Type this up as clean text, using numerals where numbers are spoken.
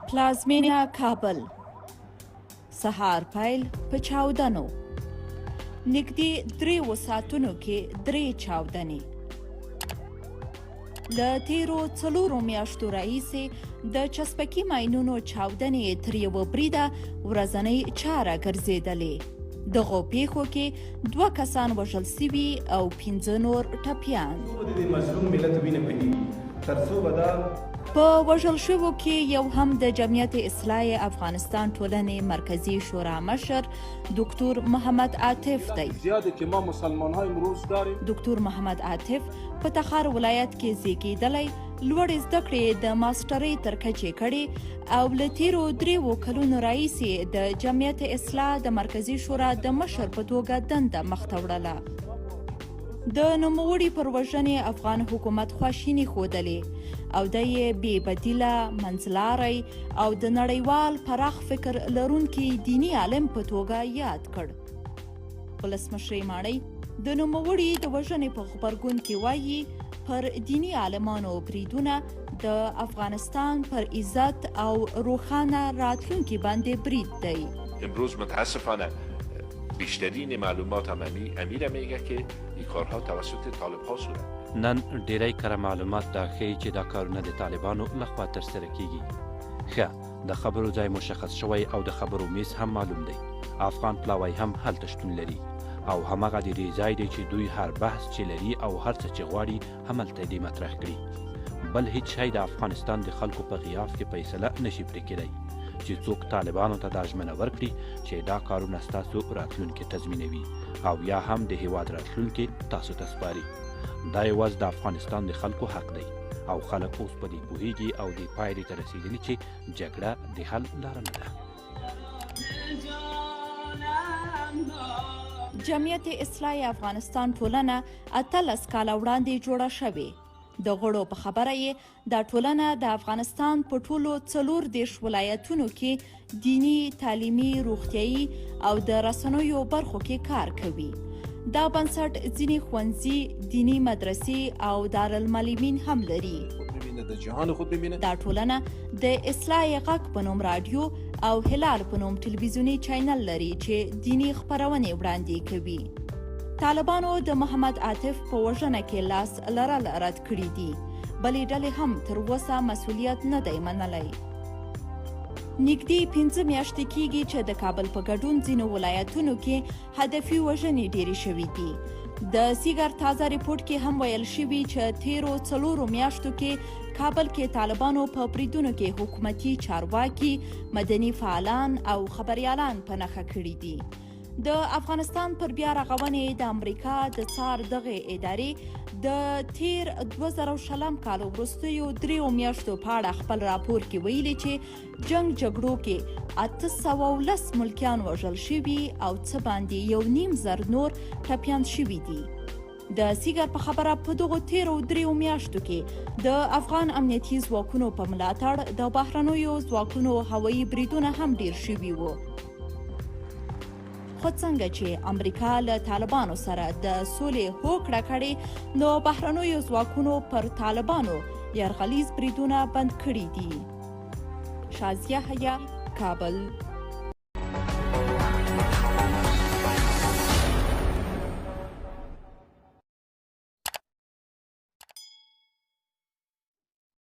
پلازمېنه کابل سهار پیل په چاودنو نږدې 3 ساعتونو کې 3 چاودنې له تیرو 4 میاشتو راهیسې د چسپکي ماینونو چاودنې تر یوه بریده ورځنۍ چاره ګرځېدلې. دغو پیښو کې 2 کسان وژل سوي او 15 نور ټپیان. په وژل شوو کې یو هم د جمعیت اصلاح افغانستان ټولنې مرکزي شورا مشر دکتر محمد عاطف دی. دکتر محمد عاطف په تخار ولایت کې زیږېدلی، لوړې زده کړې د ماسټرۍ تر کچې کړې او له تیرو 3 کلونو راهیسې د جمعیت اصلاح د مرکزي شورا د مشر په توګه دنده مخته وړله. د نوموړي پر وژنې افغان حکومت خواشیني ښودلې او د یې بې بدیله منځلاری او د نړیوال پراخ فکر لرونکي دیني عالم په توګه یاد کړ. ولسمشر ماڼۍ د نوموړي د وژنې په غبرګون کې وایي پر دینی عالمانو بریدونه د افغانستان پر عزت او روښانه راتلونکي باندې برید دی. امروز متاسفانه بیشترین معلومات امیر میگه که این کارها توسط طالب ها صورت. نن ډیری کره معلومات دا ښیي چې دا کارونه د طالبانو لخوا ترسره کیږي. ښه د خبرو ځای مشخص شوی او د خبرو میز هم معلوم دی. افغان پلاوي هم هلته شتون لري او هماغه د دې ځای دی چې دوی هر بحث چې لري او هر څه چې غواړي هملته دې مطرح کړي. بل هیڅ شی د افغانستان د خلکو په غیاف کې فیصله نشي پرې کېدی چې څوک طالبانو ته دا ژمنه ورکړي چې دا کارونه ستاسو راتلونکي تضمینوي او یا هم د هیواد راتلونکي تاسو ته سپاري. دا یوازې د افغانستان د خلکو حق دی او خلک اوس په دې پوهیږي او دې پایلې ته رسېدلي چې جګړه د حل لاره نه ده. جمعیت اصلاح افغانستان ټولنه 18 کاله وړاندې جوړه شوې. د غړو په خبره یې دا ټولنه د افغانستان په ټولو 14 ولایتونو کې دینی، تعلیمي، روغتیایي او د رسنیو برخو کې کار کوي. دا بنسټ ځینې ښوونځي، دینی مدرسې او دارالمعلمین هم لري. دا ټولنه د اصلاح غږ په نوم رادیو او هلال په نوم ټلویزیوني چینل لري چې دینی خپرونې وړاندې کوي. طالبانو د محمد عاطف په وژنه کې لاس لرل رد کړي دي، بلې ډلې هم تر اوسه مسؤلیت نه دی منلی. نږدې 15 میاشتې کېږي چې د کابل په ګډون ځینو ولایتونو کې هدفي وژنې ډېرې شوي دي. د سیګر تازه ریپورټ کې هم ویل شوي چې تیرو 4 میاشتو کې کابل کې طالبانو په بریدونو کې حکومتي چارواکي، مدني فعالان او خبریالان په نښه کړي دي. د افغانستان پر بیا رغونې د امریکا د څار دغې ادارې د تیر 2020 کال وروستیو 3 میاشتو په اړه خپل راپور کې ویلي چې جګړو کې 810 ملکیان وژل شوي او څه باندې 1.5 نور ټپیان شوي دي. د سیګر په خبره په دغو تیرو 3 میاشتو کې د افغان امنیتي ځواکونو په ملاتړ د بهرنیو ځواکونو هوایي بریدونه هم ډیر شوي وو. خو څنګه چې امریکا له طالبانو سره د سولې هوکړه کړې، نو بهرنیو ځواکونو پر طالبانو یرغلیز بریدونه بند کړي دي. شازیه حیا، کابل.